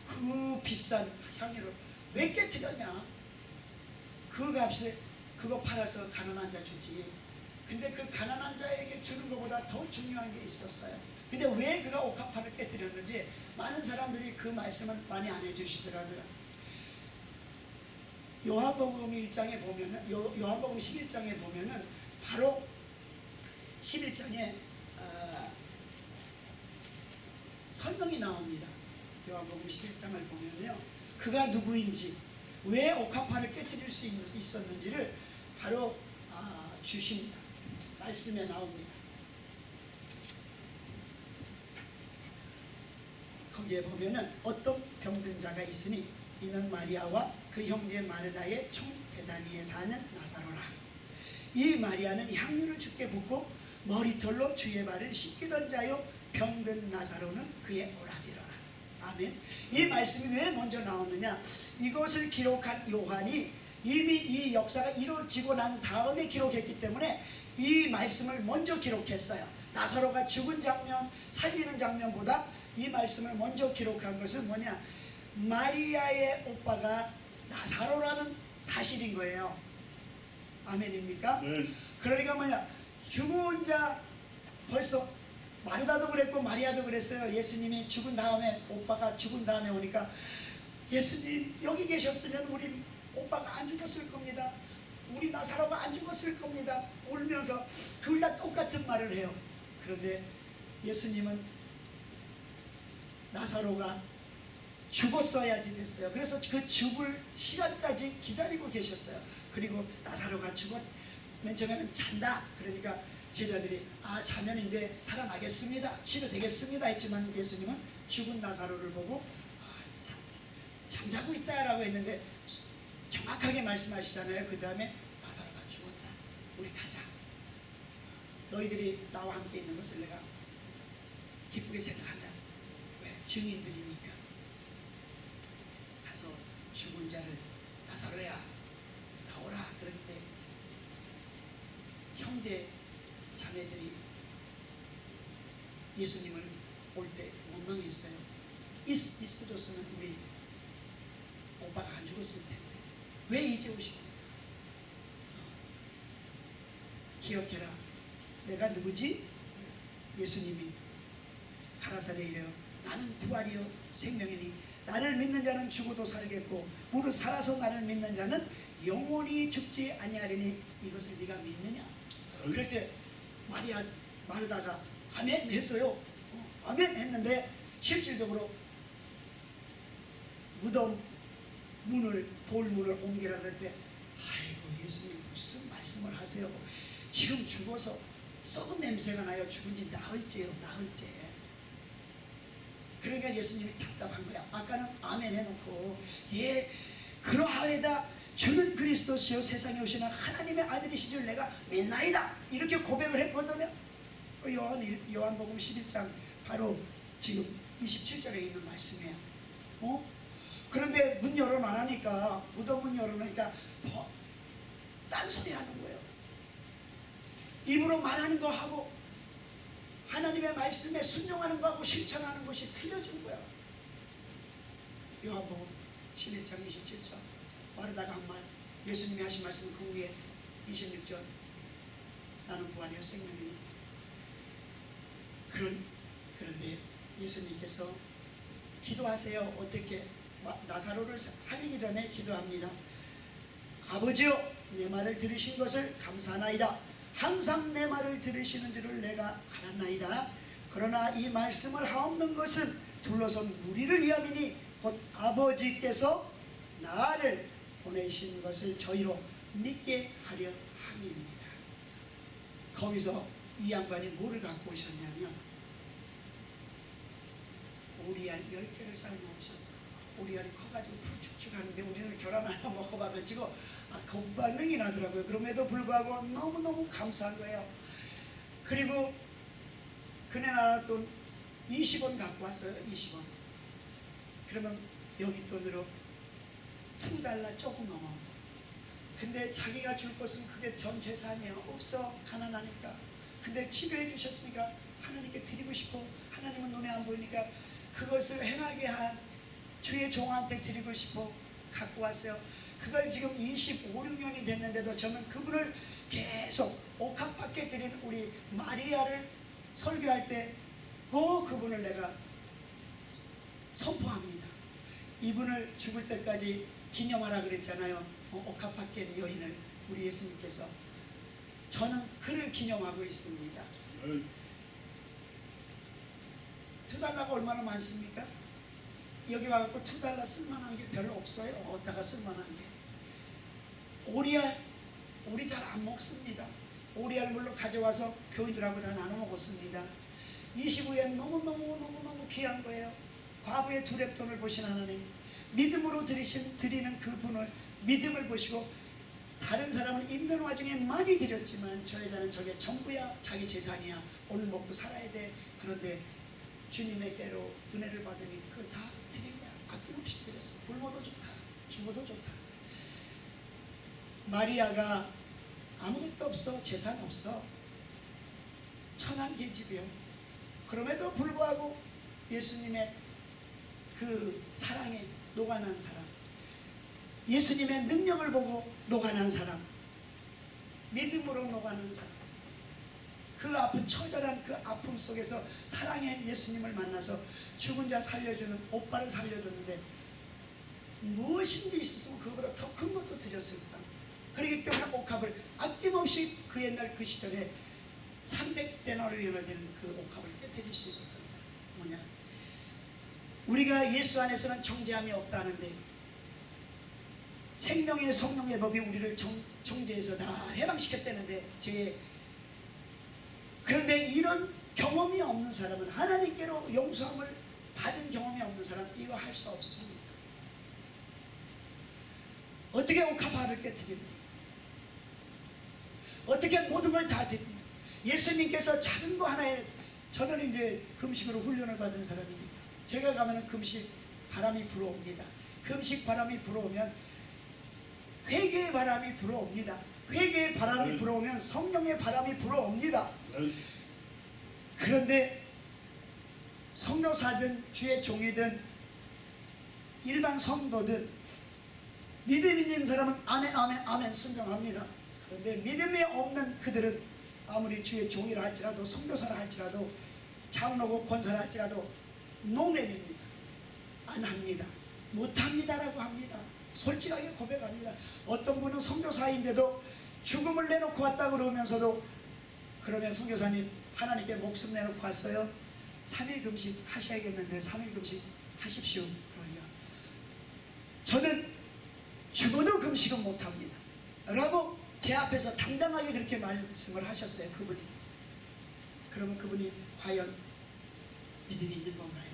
그 비싼 향유를 왜 깨뜨렸냐? 그 값에 그거 팔아서 가난한 자 주지. 근데 그 가난한 자에게 주는 것보다 더 중요한 게 있었어요. 근데 왜 그가 옥합화를 깨뜨렸는지 많은 사람들이 그 말씀을 많이 안 해주시더라고요. 요한복음 1장에 보면은, 요한복음 11장에 보면은 바로 11장에 설명이 나옵니다. 요한복음 11장을 보면요, 그가 누구인지, 왜 옥합화를 깨뜨릴 수 있었는지를 바로 주십니다. 말씀에 나옵니다. 거기에 보면은 어떤 병든 자가 있으니 이는 마리아와 그 형제 마르다의 총 베다니에 사는 나사로라. 이 마리아는 향유를 주께 붓고 머리털로 주의 발을 씻기던 자요, 병든 나사로는 그의 오라비로라. 아멘. 이 말씀이 왜 먼저 나오느냐? 이것을 기록한 요한이 이미 이 역사가 이루어지고 난 다음에 기록했기 때문에 이 말씀을 먼저 기록했어요. 나사로가 죽은 장면, 살리는 장면보다 이 말씀을 먼저 기록한 것은 뭐냐? 마리아의 오빠가 나사로라는 사실인 거예요. 아멘입니까? 그러니까 뭐냐? 죽은 자, 벌써 마르다도 그랬고 마리아도 그랬어요. 예수님이 죽은 다음에, 오빠가 죽은 다음에 오니까, 예수님 여기 계셨으면 우리 오빠가 안 죽었을 겁니다. 우리 나사로가 안 죽었을 겁니다. 울면서 둘 다 똑같은 말을 해요. 그런데 예수님은 나사로가 죽었어야지 됐어요. 그래서 그 죽을 시간까지 기다리고 계셨어요. 그리고 나사로가 맨 처음에는 잔다. 그러니까 제자들이 자면 이제 살아나겠습니다, 치료되겠습니다 했지만 예수님은 죽은 나사로를 보고 잠자고 있다라고 했는데 정확하게 말씀하시잖아요. 그 다음에 나사로가 죽었다, 우리 가자. 너희들이 나와 함께 있는 것을 내가 기쁘게 생각한다. 왜? 증인들이니까. 가서 죽은 자를, 나사로야 나오라. 그런데 형제 자매들이 예수님을 볼 때 원망했어요. 있어줬으면 우리 오빠가 안 죽었을 텐데 왜 이제 오십니까? 기억해라, 내가 누구지? 예수님이 가라사대 이래요. 나는 부활이요 생명이니 나를 믿는 자는 죽어도 살겠고 무릇 살아서 나를 믿는 자는 영원히 죽지 아니하리니 이것을 네가 믿느냐? 그럴 때 마르다가 아멘 했어요. 아멘 했는데 실질적으로 무덤 문을, 돌문을 옮기라 그럴 때, 아이고 예수님 무슨 말씀을 하세요? 지금 죽어서 썩은 냄새가 나요. 죽은 지 나흘째요, 나흘째. 그러니까 예수님이 답답한 거야. 아까는 아멘 해놓고, 예 그러하여다 주는 그리스도시요 세상에 오시는 하나님의 아들이신 줄 내가 믿나이다, 이렇게 고백을 했거든요. 요한복음 11장 바로 지금 27절에 있는 말씀이에요. 그런데 문 열어놔니까, 무덤 문 열어놓으니까 딴소리 하는 거예요. 입으로 말하는 거 하고 하나님의 말씀에 순종하는 거하고 실천하는 것이 틀려진 거야. 요한복음 11장 27절 마르다가 한 말, 예수님이 하신 말씀 그 위에 26절 나는 부활이요 생명이니. 그런데 예수님께서 기도하세요. 어떻게? 나사로를 살리기 전에 기도합니다. 아버지여, 내 말을 들으신 것을 감사하나이다. 항상 내 말을 들으시는 줄을 내가 알았나이다. 그러나 이 말씀을 하옵는 것은 둘러선 무리를 위함이니 곧 아버지께서 나를 보내신 것을 저희로 믿게 하려 함입니다. 거기서 이 양반이 뭐를 갖고 오셨냐면 오리알 10개를 삶아 오셨어. 오리알이 커가지고 푹쭉쭉 하는데 우리는 계란 하나 먹어봐가지고 겁반응이 나더라고요. 그럼에도 불구하고 너무너무 감사한 거예요. 그리고 그네 나라 돈 20원 갖고 왔어요. 20원. 그러면 여기 돈으로 2달러 조금 넘어. 근데 자기가 줄 것은 그게 전 재산이야. 없어. 가난하니까. 근데 치료해 주셨으니까 하나님께 드리고 싶어. 하나님은 눈에 안 보이니까 그것을 행하게 한 주의 종한테 드리고 싶어. 갖고 왔어요. 그걸 지금 25, 6년이 됐는데도 저는 그분을 계속 옥합밖에 드린 우리 마리아를 설교할 때 그분을 내가 선포합니다. 이분을 죽을 때까지 기념하라 그랬잖아요. 옥합밖에 여인을 우리 예수님께서. 저는 그를 기념하고 있습니다. 2달러가 얼마나 많습니까? 여기 와갖고 2달러 쓸만한 게 별로 없어요. 어디다가 쓸만한 게. 오리알, 우리 잘 안 먹습니다. 오리알 물로 가져와서 교인들하고 다 나눠 먹었습니다. 25엔 너무너무 귀한 거예요. 과부의 두렙돈을 보신 하나님, 믿음으로 드리는 그분을 믿음을 보시고, 다른 사람은 있는 와중에 많이 드렸지만 저 여자는 저게 전부야. 자기 재산이야. 오늘 먹고 살아야 돼. 그런데 주님에게로 은혜를 받으니 그걸 다 드린 거야. 아낌없이 드렸어. 굶어도 좋다, 죽어도 좋다. 마리아가 아무것도 없어. 재산 없어. 천한계집이요. 그럼에도 불구하고 예수님의 그 사랑에 녹아난 사람, 예수님의 능력을 보고 녹아난 사람, 믿음으로 녹아난 사람, 그 아픈 처절한 그 아픔 속에서 사랑의 예수님을 만나서 죽은 자 살려주는 오빠를 살려줬는데 무엇인지 있었으면 그거보다 더 큰 것도 드렸을 거야. 그렇기 때문에 옥합을 아낌없이 그 옛날 그 시절에 300데나리온이 되는 그 옥합을 깨뜨릴 수 있었던 거야. 뭐냐? 우리가 예수 안에서는 정죄함이 없다는데 생명의 성령의 법이 우리를 정죄해서 다 해방시켰다는데 그런데 이런 경험이 없는 사람은, 하나님께로 용서함을 받은 경험이 없는 사람은 이거 할 수 없습니다. 어떻게 옥합을 깨뜨립니까? 어떻게 모든 걸 다 드립니까? 예수님께서 작은 거 하나에, 저는 이제 금식으로 훈련을 받은 사람이니까 제가 가면은 금식 바람이 불어옵니다. 금식 바람이 불어오면 회개의 바람이 불어옵니다. 회개의 바람이 불어오면 성령의 바람이 불어옵니다. 그런데 선교사든 주의 종이든 일반 성도든 믿음 있는 사람은 아멘 아멘 아멘 순종합니다. 그런데 믿음이 없는 그들은 아무리 주의 종이라 할지라도, 선교사라 할지라도, 장로고 권사라 할지라도 노맨입니다. 안 합니다. 못합니다라고 합니다. 솔직하게 고백합니다. 어떤 분은 선교사인데도 죽음을 내놓고 왔다 그러면서도, 그러면 선교사님 하나님께 목숨 내놓고 왔어요. 3일 금식 하셔야겠는데 3일 금식 하십시오. 그러냐, 저는 죽어도 금식은 못합니다 라고 제 앞에서 당당하게 그렇게 말씀을 하셨어요. 그분이. 그러면 그분이 과연 믿음이 있는 건가요?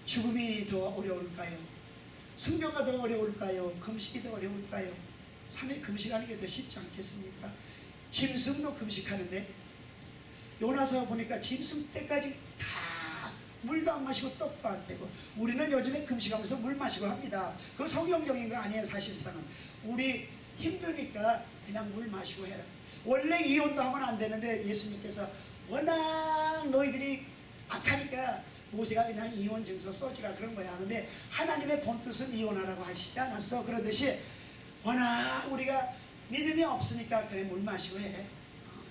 죽음이 더 어려울까요? 순교가 더 어려울까요? 금식이 더 어려울까요? 3일 금식하는 게 더 쉽지 않겠습니까? 짐승도 금식하는데, 요나서 보니까 짐승 때까지 다 물도 안 마시고 떡도 안 떼고, 우리는 요즘에 금식하면서 물 마시고 합니다. 그거 성경적인 거 아니에요. 사실상은 우리 힘드니까 그냥 물 마시고 해라. 원래 이혼도 하면 안 되는데 예수님께서 워낙 너희들이 악하니까 모세가 그냥 이혼 증서 써주라 그런 거야. 근데 하나님의 본뜻은 이혼하라고 하시지 않았어? 그러듯이 워낙 우리가 믿음이 없으니까 그래 물 마시고 해,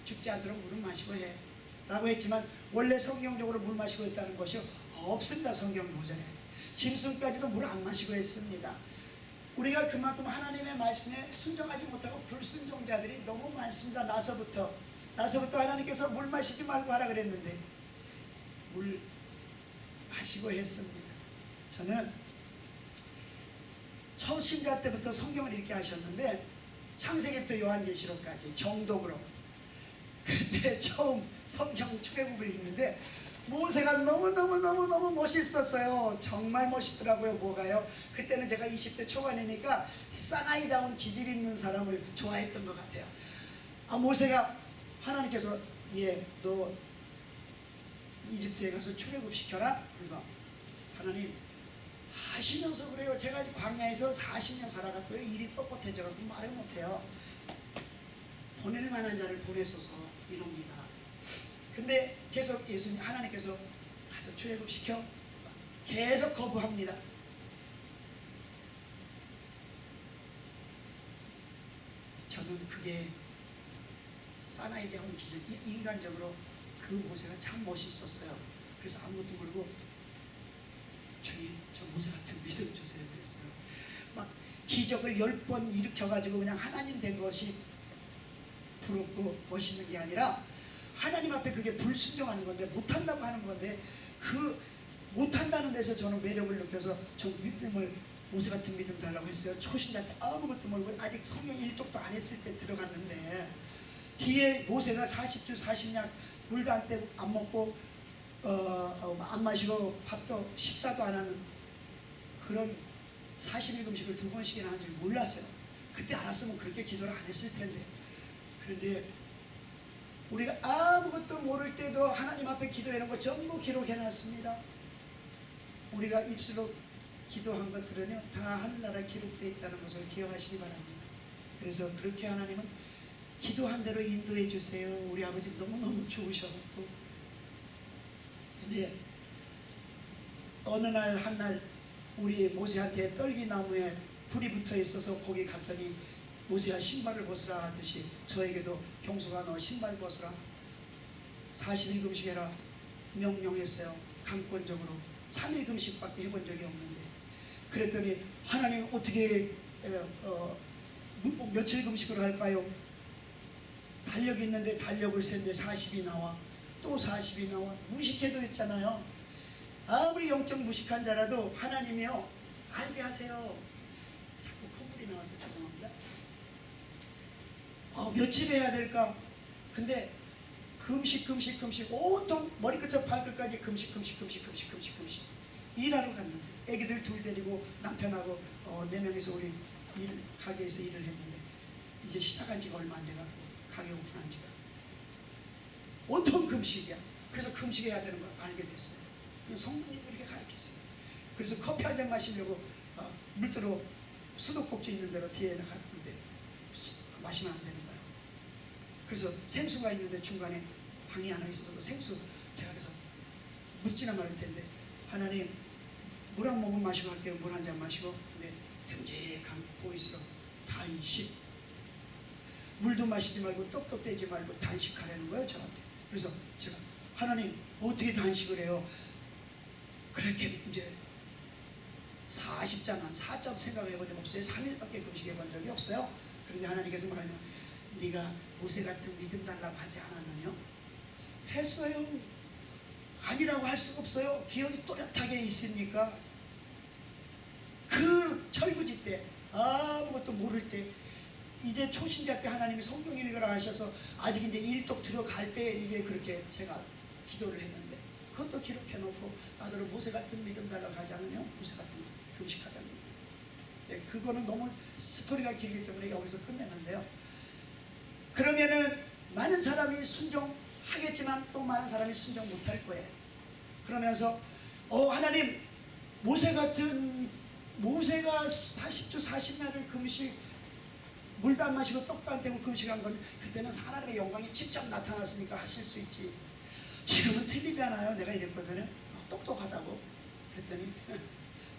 죽지 않도록 물은 마시고 해 라고 했지만, 원래 성경적으로 물 마시고 했다는 것이 없습니다. 성경 보전에 짐승까지도 물 안 마시고 했습니다. 우리가 그만큼 하나님의 말씀에 순종하지 못하고 불순종자들이 너무 많습니다. 나서부터 하나님께서 물 마시지 말고 하라 그랬는데 물 마시고 했습니다. 저는 초신자 때부터 성경을 읽게 하셨는데 창세기부터 요한계시록까지 정독으로. 근데 처음 성경 출애굽을 읽는데 모세가 너무 멋있었어요. 정말 멋있더라고요. 뭐가요? 그때는 제가 20대 초반이니까 사나이다운 기질 있는 사람을 좋아했던 것 같아요. 모세가, 하나님께서 너 이집트에 가서 출애굽 시켜라. 그러니까 하나님, 하시면서 그래요. 제가 광야에서 40년 살아갔고요. 입이 뻣뻣해져갖고 말을 못해요. 보낼 만한 자를 보내소서 이럽니다. 근데 계속 예수님 하나님께서 가서 출애굽시켜 계속 거부합니다. 저는 그게 사나이에 대한 기준, 인간적으로 그 모세가 참 멋있었어요. 그래서 아무것도 모르고 주님 저 모세 같은 믿음 주세요 그랬어요. 막 기적을 10번 일으켜가지고 그냥 하나님 된 것이 부럽고 멋있는 게 아니라 하나님 앞에 그게 불순종하는 건데, 못한다고 하는 건데, 그 못한다는 데서 저는 매력을 느껴서 저 믿음을, 모세 같은 믿음 달라고 했어요. 초신자 때 아무것도 모르고 아직 성경 1독도 안 했을 때 들어갔는데, 뒤에 모세가 40주 40약 물도 안 먹고 안 마시고 밥도 식사도 안 하는 그런 40일 금식을 2번씩이나 한 줄 몰랐어요. 그때 알았으면 그렇게 기도를 안 했을 텐데. 그런데 우리가 아무것도 모를 때도 하나님 앞에 기도하는 거 전부 기록해놨습니다. 우리가 입술로 기도한 것들은요 다 하늘나라에 기록되어 있다는 것을 기억하시기 바랍니다. 그래서 그렇게 하나님은 기도한 대로 인도해 주세요. 우리 아버지 너무너무 좋으셔갖고. 근데 어느 날 한날 우리 모세한테 떨기나무에 불이 붙어 있어서 거기 갔더니 모세야 신발을 벗으라 하듯이 저에게도 경수가 너 신발 벗으라 40일 금식해라 명령했어요. 강권적으로 3일 금식밖에 해본 적이 없는데, 그랬더니 하나님 어떻게 며칠 금식을 할까요? 달력이 있는데 달력을 셌는데 40이 나와, 또 40이 나와. 무식해도 있잖아요. 아무리 영적 무식한 자라도 하나님이요 알게 하세요. 자꾸 콧물이 나와서 죄송합니다. 며칠 해야 될까? 근데 금식 온통 머리끝부터 발끝까지 금식 일하러 갔는데, 애기들 둘 데리고 남편하고 4명이서 우리 가게에서 일을 했는데, 이제 시작한 지가 얼마 안 돼가지고 가게 오픈한 지가 온통 금식이야. 그래서 금식해야 되는 걸 알게 됐어요. 성령님이 그렇게 가르쳤어요. 그래서 커피 한 잔 마시려고 물들어 수도꼭지 있는 데로 뒤에다 갔는데 마시면 안 되는 거야. 그래서 생수가 있는데 중간에 방이 하나 있어서 그 생수 제가 그래서 묻지나 말을 텐데, 하나님 물 한 모금 마시고 할게요. 물 한 잔 마시고. 근데 듬직한 보이스로 단식, 물도 마시지 말고 떡도 떼지 말고 단식하라는 거예요 저한테. 그래서 제가 하나님 어떻게 단식을 해요? 그렇게 이제 40자만 4점 생각해 본 적 없어요. 3일밖에 금식해 본 적이 없어요. 그런데 하나님께서 뭐라냐면 네가 모세 같은 믿음 달라고 하지 않았느냐? 했어요. 아니라고 할 수가 없어요. 기억이 또렷하게 있으니까. 그 철부지 때 아무것도 모를 때, 이제 초신자 때 하나님이 성경 읽으라 하셔서 아직 이제 1독 들어갈 때 이제 그렇게 제가 기도를 했는데, 그것도 기록해놓고 나더러 모세 같은 믿음 달라고 하지 않으며 모세 같은 금식하다는 거예요. 그거는 너무 스토리가 길기 때문에 여기서 끝내는데요. 그러면은 많은 사람이 순종하겠지만 또 많은 사람이 순종 못할 거예요. 그러면서 하나님 모세가 40주 40날을 금식, 물도 안 마시고 떡도 안 떼고 금식한 건 그때는 하나님의 영광이 직접 나타났으니까 하실 수 있지. 지금은 틀리잖아요. 내가 이랬거든요. 똑똑하다고 그랬더니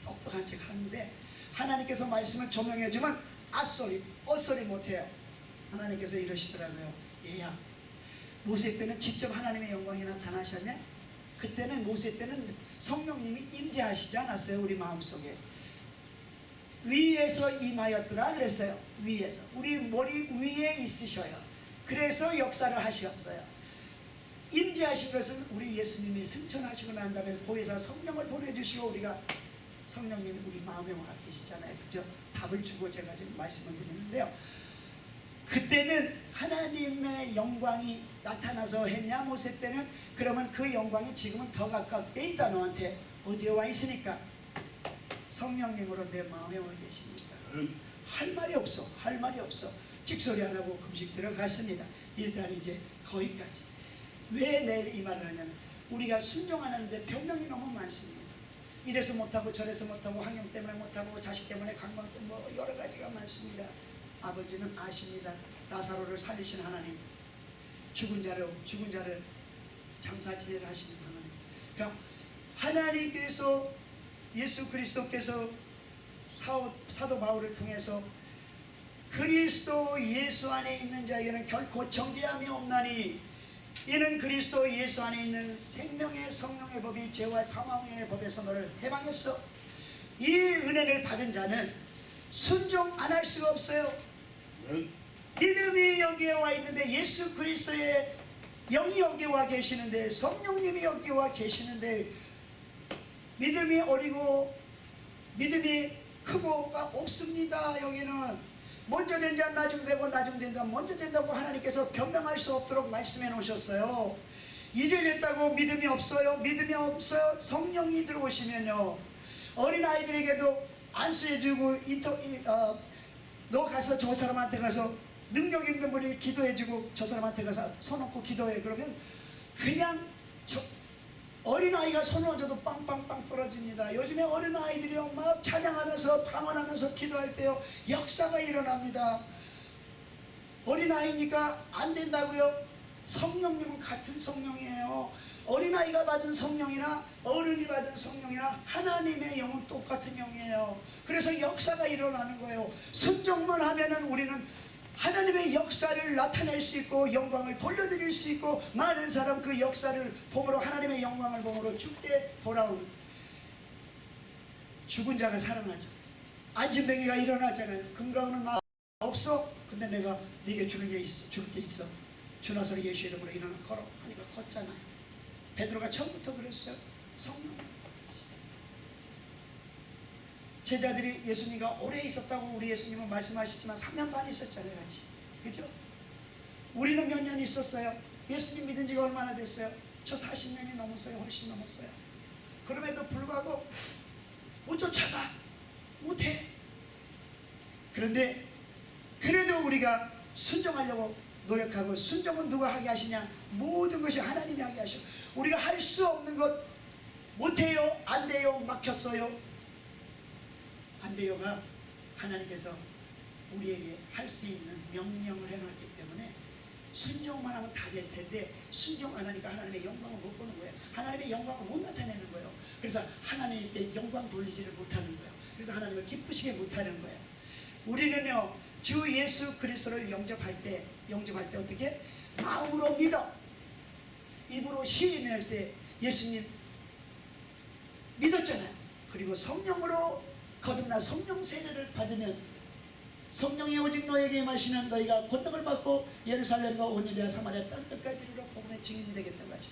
똑똑한 척 하는데, 하나님께서 말씀을 조명해주면 엇소리 못해요. 하나님께서 이러시더라고요. 얘야, 모세 때는 직접 하나님의 영광이 나타나셨냐? 그때는 모세 때는 성령님이 임재하시지 않았어요. 우리 마음속에 위에서 임하였더라 그랬어요. 위에서 우리 머리 위에 있으셔요. 그래서 역사를 하셨어요. 임재하신 것은 우리 예수님이 승천하시고 난 다음에 보혜사 성령을 보내주시고, 우리가 성령님이 우리 마음에 와 계시잖아요. 그죠? 답을 주고 제가 지금 말씀을 드리는데요. 그때는 하나님의 영광이 나타나서 했냐 모세 때는? 그러면 그 영광이 지금은 더 가깝게 있다. 너한테 어디에 와 있으니까 성령님으로 내 마음에 와 계십니다. 할 말이 없어. 찍소리 안 하고 금식 들어갔습니다. 일단 이제 거기까지. 왜 내 이 말을 하냐면 우리가 순종하는데 변명이 너무 많습니다. 이래서 못하고 저래서 못하고 환경 때문에 못하고 자식 때문에 관광 때문에 뭐 여러 가지가 많습니다. 아버지는 아십니다. 나사로를 살리신 하나님, 죽은 자를 장사지례를 하시는 하나님. 그러니까 하나님께서, 예수 그리스도께서 사도 바울을 통해서 그리스도 예수 안에 있는 자에게는 결코 정죄함이 없나니 이는 그리스도 예수 안에 있는 생명의 성령의 법이 죄와 사망의 법에서 너를 해방했어. 이 은혜를 받은 자는 순종 안 할 수가 없어요. 믿음이 여기에 와 있는데, 예수 그리스도의 영이 여기 와 계시는데, 성령님이 여기 와 계시는데, 믿음이 어리고 믿음이 크고가 없습니다. 여기는 먼저 된 자 나중 되고 나중 된 자 먼저 된다고 하나님께서 변명할 수 없도록 말씀해 놓으셨어요. 이제 됐다고 믿음이 없어요? 믿음이 없어요? 성령이 들어오시면요, 어린아이들에게도 안수해주고 너 가서 저 사람한테 가서 능력 있는 분이 기도해주고 저 사람한테 가서 손 얹고 기도해. 그러면 그냥 어린아이가 손을 얹어도 빵빵빵 떨어집니다. 요즘에 어린아이들이요 막 찬양하면서 방언하면서 기도할 때요 역사가 일어납니다. 어린아이니까 안 된다고요? 성령님은 같은 성령이에요. 어린아이가 받은 성령이나 어른이 받은 성령이나 하나님의 영은 똑같은 영이에요. 그래서 역사가 일어나는 거예요. 순종만 하면은 우리는 하나님의 역사를 나타낼 수 있고 영광을 돌려드릴 수 있고, 많은 사람 그 역사를 보므로, 하나님의 영광을 보므로 죽게 돌아온 죽은 자가 살아나죠. 안진뱅이가 일어나잖아요. 금가은은 나 없어. 근데 내가 네게 주는 게 있어, 줄 게 있어. 주나서로 예수 이름으로 일어나 걸어 하니까 걷잖아요. 베드로가 처음부터 그랬어요. 성령. 제자들이 예수님과 오래 있었다고 우리 예수님은 말씀하시지만 3년 반 있었잖아요, 같이. 그죠? 우리는 몇 년 있었어요? 예수님 믿은 지가 얼마나 됐어요? 저 40년이 넘었어요. 훨씬 넘었어요. 그럼에도 불구하고 못 쫓아가, 못해. 그런데 그래도 우리가 순종하려고 노력하고, 순종은 누가 하게 하시냐? 모든 것이 하나님이 하게 하셔. 우리가 할 수 없는 것, 못해요, 안 돼요, 막혔어요, 안 돼요가 하나님께서 우리에게 할 수 있는 명령을 해놨기 때문에 순종만 하면 다 될 텐데, 순종 안 하니까 하나님의 영광을 못 보는 거예요. 하나님의 영광을 못 나타내는 거예요. 그래서 하나님께 영광 돌리지를 못하는 거예요. 그래서 하나님을 기쁘시게 못하는 거예요. 우리는요 주 예수 그리스도를 영접할 때 어떻게? 마음으로 믿어. 입으로 시인할 때 예수님 믿었잖아요. 그리고 성령으로 거듭나 성령 세례를 받으면, 성령이 오직 너에게 임하시면 너희가 권능을 받고 예루살렘과 온 유대와 사마리아 땅 끝까지 이르러 복음의 증인이 되겠다고 하죠.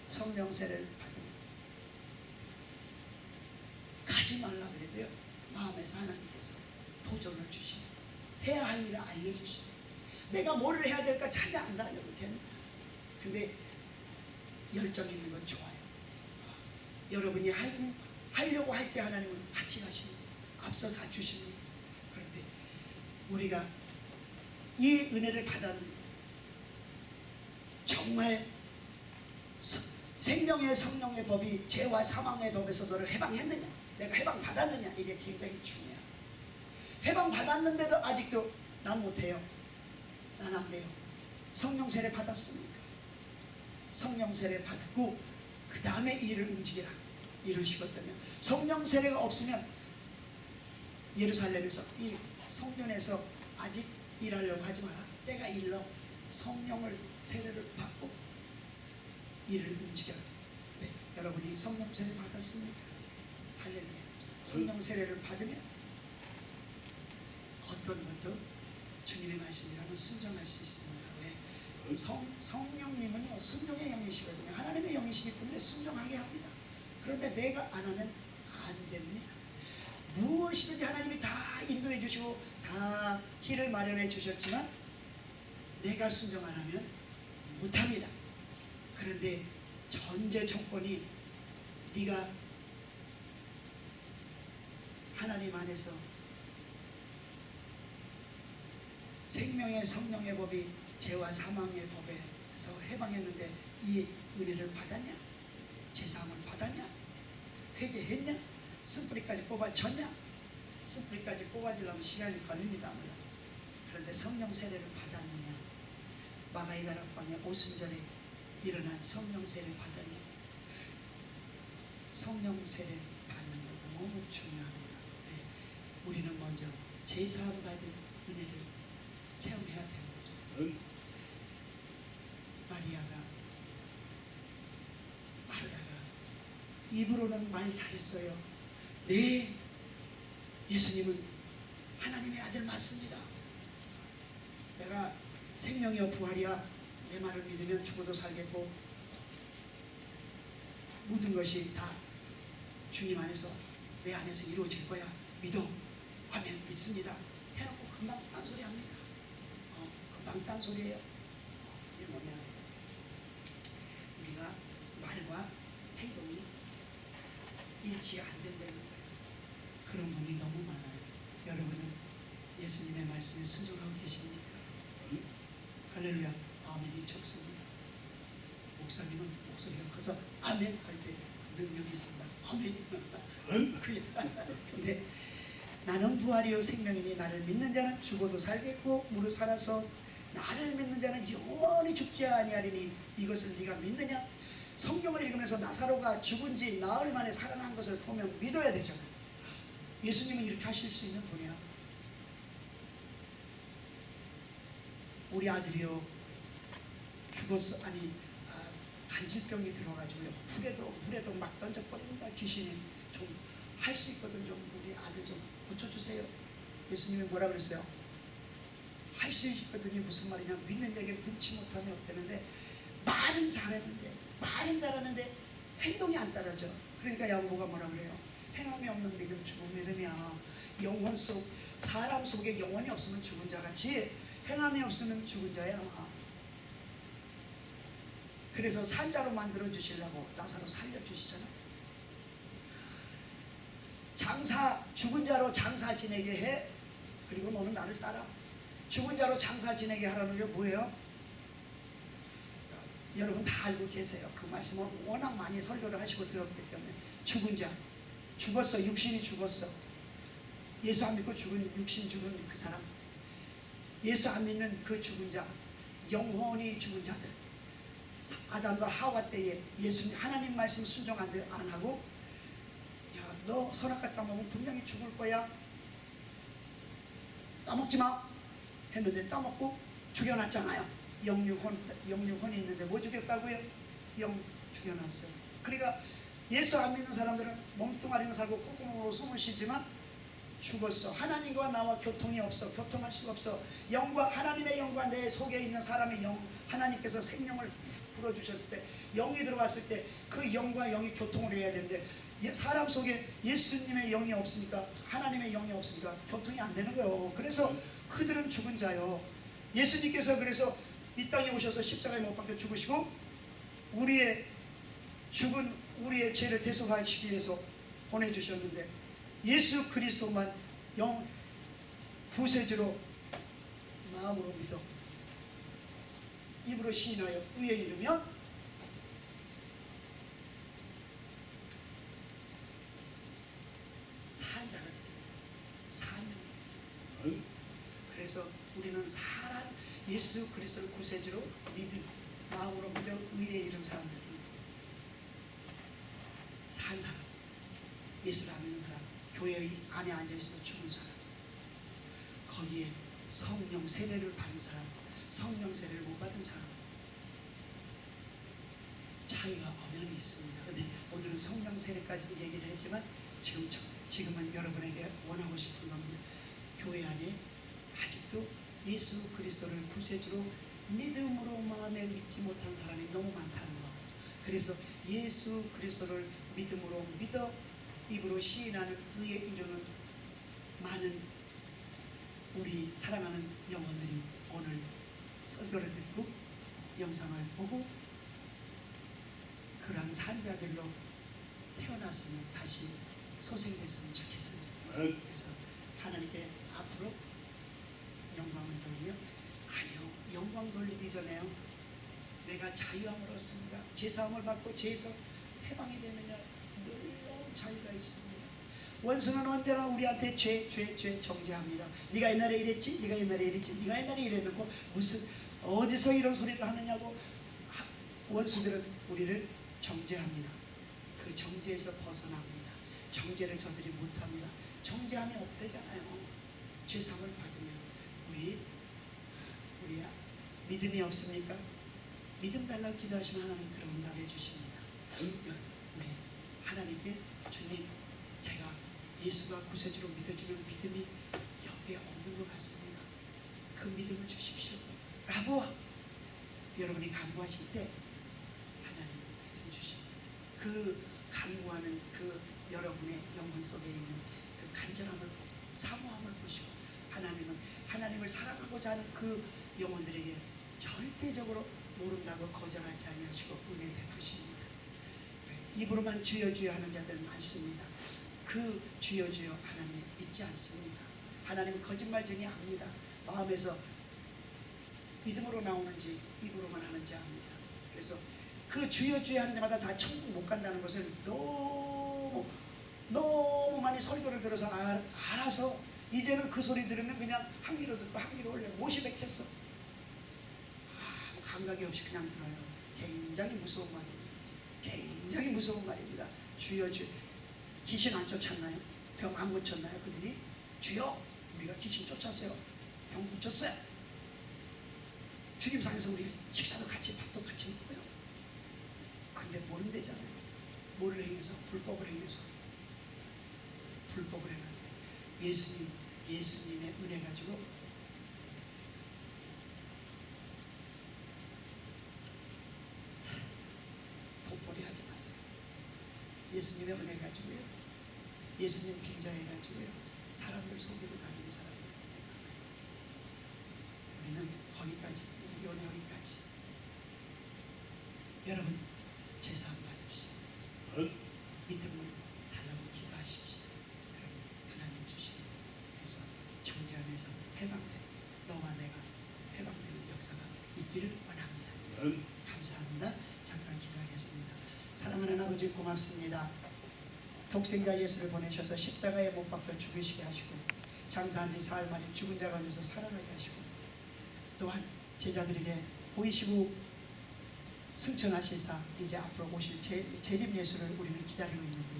성령 세례를 받으면 가지 말라 그래도요 마음에서 하나님께서 도전을 주시고 해야 할 일을 알려주시고, 내가 뭐를 해야 될까 찾아 안 다녀도 됩니다. 근데 열정 있는 건 좋아요. 여러분이 하려고 할 때 하나님은 같이 가십니다. 앞서 가주십니다. 그런데 우리가 이 은혜를 받았는데 정말 생명의 성령의 법이 죄와 사망의 법에서 너를 해방했느냐, 내가 해방받았느냐, 이게 굉장히 중요해요. 해방받았는데도 아직도 난 못해요, 난 안 돼요. 성령 세례 받았습니까? 성령 세례 받고 그 다음에 일을 움직이라 이러시거든요. 성령 세례가 없으면 예루살렘에서, 이 성전에서 아직 일하려고 하지 마라. 때가 일러 성령을 세례를 받고 일을 움직여라. 네, 여러분이 성령 세례 받았습니까? 할렐루야. 성령 세례를 받으면 어떤 것도 주님의 말씀이라면 순종할 수 있습니다. 왜? 성령님은 순종의 영이시거든요. 하나님의 영이시기 때문에 순종하게 합니다. 그런데 내가 안 하면 안 됩니다. 무엇이든지 하나님이 다 인도해 주시고 다 길을 마련해 주셨지만 내가 순종 안 하면 못합니다. 그런데 전제 조건이 네가 하나님 안에서 생명의 성령의 법이 죄와 사망의 법에서 해방했는데 이 은혜를 받았냐? 제사함을 받았냐? 회개했냐? 쓴뿌리까지 뽑아줬냐? 쓴뿌리까지 뽑아주려면 시간이 걸립니다. 그런데 성령 세례를 받았느냐? 마가의 다락방에 오순절에 일어난 성령 세례를 받았느냐? 성령 세례 받는 것도 너무 중요합니다. 네. 우리는 먼저 제사함 받은 은혜를 체험해야 됩니다. 마리아가 마르다가 입으로는 말 잘했어요. 네, 예수님은 하나님의 아들 맞습니다. 내가 생명이여 부활이야. 내 말을 믿으면 죽어도 살겠고 모든 것이 다 주님 안에서 내 안에서 이루어질 거야. 믿어. 아멘. 믿습니다. 해놓고 금방 딴소리 합니다. 금방 딴소리예요. 이게 뭐냐, 우리가 말과 행동이 일치가 안 된다는 거예요. 그런 분이 너무 많아요. 여러분은 예수님의 말씀에 순종하고 계십니까? 할렐루야. 아멘이 좋습니다. 목사님은 목소리가 커서 아멘 할 때 능력이 있습니다. 아멘. 근데 나는 부활이요 생명이니 나를 믿는 자는 죽어도 살겠고 무릇 살아서 나를 믿는 자는 영원히 죽지 아니하리니 이것을 네가 믿느냐? 성경을 읽으면서 나사로가 죽은 지 나흘 만에 살아난 것을 보면 믿어야 되잖아요. 예수님은 이렇게 하실 수 있는 분이야. 우리 아들이요 죽었어. 아니 간질병이 들어가지고요 물에도 막 던져버립니다. 귀신이. 좀 할 수 있거든. 좀 우리 아들 좀 고쳐주세요. 예수님이 뭐라 그랬어요? 할 수 있거든요. 무슨 말이냐, 믿는 얘기를 눈치 못하면 없다는데 말은 잘하는데 행동이 안 따라져. 그러니까 야고보가 뭐라 그래요? 행함이 없는 믿음 죽은 믿음이야. 영혼 속 사람 속에 영혼이 없으면 죽은 자같이 행함이 없으면 죽은 자야. 그래서 산자로 만들어 주시려고 나사로 살려주시잖아. 죽은 자로 장사 지내게 해. 그리고 너는 나를 따라. 죽은 자로 장사 지내게 하라는 게 뭐예요? 여러분 다 알고 계세요. 그 말씀을 워낙 많이 설교를 하시고 들었기 때문에. 죽은 자, 죽었어. 육신이 죽었어. 예수 안 믿고 육신 죽은 그 사람, 예수 안 믿는 그 죽은 자, 영혼이 죽은 자들. 아담과 하와 때에 예수님 하나님 말씀 순종 안 하고, 야, 너 선악과 따먹으면 분명히 죽을 거야, 따먹지 마 했는데 따먹고 죽여놨잖아요. 영육혼이 있는데 뭐 죽였다고요? 영 죽여놨어요. 그러니까 예수 안 믿는 사람들은 몸뚱아리는 살고 콧구멍으로 숨을 쉬지만 죽었어. 하나님과 나와 교통이 없어. 교통할 수가 없어. 영과 하나님의 영과 내 속에 있는 사람의 영, 하나님께서 생명을 불어주셨을 때, 영이 들어갔을 때 그 영과 영이 교통을 해야 되는데 사람 속에 예수님의 영이 없으니까, 하나님의 영이 없으니까 교통이 안 되는 거예요. 그래서 그들은 죽은 자요. 예수님께서 그래서 이 땅에 오셔서 십자가에 못 박혀 죽으시고 우리의 죄를 대속하시기 위해서 보내주셨는데, 예수 그리스도만 구세주로 마음으로 믿어 입으로 시인하여 의에 이르면 산 자가 되잖아요. 그래서 우리는 살아 예수 그리스도를 구세주로 믿음, 마음으로 믿어 의에 이른 사람들, 산 사람, 예수를 안 믿는 사람, 교회 안에 앉아있어도 죽은 사람, 거기에 성령 세례를 받은 사람, 성령 세례를 못 받은 사람, 차이가 엄연히 있습니다. 근데 오늘은 성령 세례까지도 얘기를 했지만 지금은 여러분에게 원하고 싶은 겁니다. 교회 안에 아직도 예수 그리스도를 구세주로 믿음으로 마음에 믿지 못한 사람이 너무 많다는 거. 그래서 예수 그리스도를 믿음으로 믿어 입으로 시인하는 의에 이르는 많은 우리 사랑하는 영혼들이 오늘 설교를 듣고 영상을 보고 그러한 산자들로 태어났으면 다시 소생됐으면 좋겠습니다. 그래서 하나님께 앞으로 영광을 돌리며, 아니요, 영광 돌리기 전에요, 내가 자유함을 얻습니다. 제사함을 받고 죄에서 해방이 되느냐, 늘 차이가 있습니다. 원수는 언제나 우리한테 죄 정죄합니다. 네가 옛날에 이랬지, 네가 옛날에 이랬지, 네가 옛날에 이랬는고 무슨 어디서 이런 소리를 하느냐고 원수들은 우리를 정죄합니다. 그 정죄에서 벗어납니다. 정죄를 저들이 못합니다. 정죄함이 없대잖아요. 죄상을 받으면 우리 믿음이 없습니까? 믿음 달라고 기도하시면 하나님 들어온다고 해주십니다. 우리 하나님께 주님, 제가 예수가 구세주로 믿어지는 믿음이 여기에 없는 것 같습니다. 그 믿음을 주십시오 라고 여러분이 간구하실 때 하나님 믿음 주십니다. 그 간구하는 그 여러분의 영혼 속에 있는 그 간절함을 보고 사모함을 보시고 하나님을 사랑하고자 하는 그 영혼들에게 절대적으로 모른다고 거절하지 아니하시고 은혜 베푸십니다. 입으로만 주여 주여 하는 자들 많습니다. 그 주여 주여 하나님 믿지 않습니다. 하나님은 거짓말쟁이 압니다. 마음에서 믿음으로 나오는지 입으로만 하는지 압니다. 그래서 그 주여 주여 하는 자마다 다 천국 못 간다는 것을 너무 많이 설교를 들어서 알아서 이제는 그 소리 들으면 그냥 한 귀로 듣고 한 귀로 올려 50에 켰어. 아무 감각이 없이 그냥 들어요. 굉장히 무서운 말입니다. 굉장히 무서운 말입니다. 주여 주여. 귀신 안 쫓았나요? 병 안 고쳤나요? 그들이 주여 우리가 귀신 쫓았어요. 병 고쳤어요. 주님상에서 우리 식사도 같이 밥도 같이 먹고요. 근데 모른대잖아요. 뭐를 행해서? 불법을 행해서. 불법을 행하는 예수님의 은혜 가지고 돋보리 하지 마세요. 예수님의 은혜 가지고요. 예수님 빙자해 가지고요. 사람들 속이고 다니는 사람들. 우리는 거기까지, 우리는 여기까지. 여러분 제사함 받으시오. 믿음을 달라고 기도하십시오. 그럼 하나님 주십니다. 그래서 정죄 안에서 해방되는, 너와 내가 해방되는 역사가 있기를 원합니다. 감사합니다. 잠깐 기도하겠습니다. 사랑하는 아버지 고맙습니다. 독생자 예수를 보내셔서 십자가에 못 박혀 죽으시게 하시고 장사한 지 사흘 만에 죽은 자 가운데서 살아나게 하시고 또한 제자들에게 보이시고 승천하시사 이제 앞으로 오실 재림 예수를 우리는 기다리고 있는데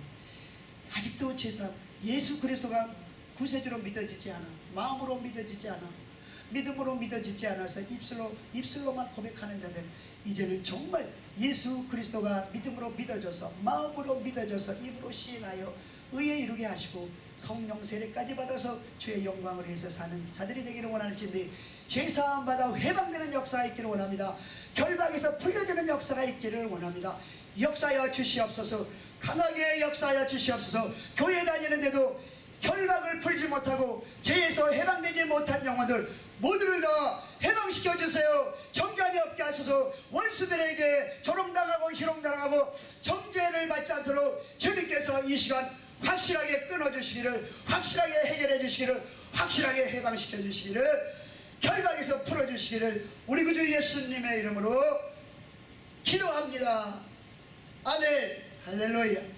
아직도 제사 예수 그리스도가 구세주로 믿어지지 않아, 마음으로 믿어지지 않아, 믿음으로 믿어지지 않아서 입술로만 고백하는 자들, 이제는 정말 예수 그리스도가 믿음으로 믿어져서 마음으로 믿어져서 입으로 시인하여 의에 이루게 하시고 성령 세례까지 받아서 주의 영광을 위해서 사는 자들이 되기를 원하는지 죄사함 받아 회방되는 역사가 있기를 원합니다. 결박에서 풀려지는 역사가 있기를 원합니다. 역사하여 주시옵소서. 강하게 역사하여 주시옵소서. 교회 다니는데도 결박을 풀지 못하고 죄에서 해방되지 못한 영혼들 모두를 다 해방시켜 주세요. 정죄함이 없게 하소서. 원수들에게 조롱당하고 희롱당하고 정죄를 받지 않도록 주님께서 이 시간 확실하게 끊어주시기를, 확실하게 해결해 주시기를, 확실하게 해방시켜 주시기를, 결박에서 풀어주시기를 우리 구주 예수님의 이름으로 기도합니다. 아멘. 할렐루야.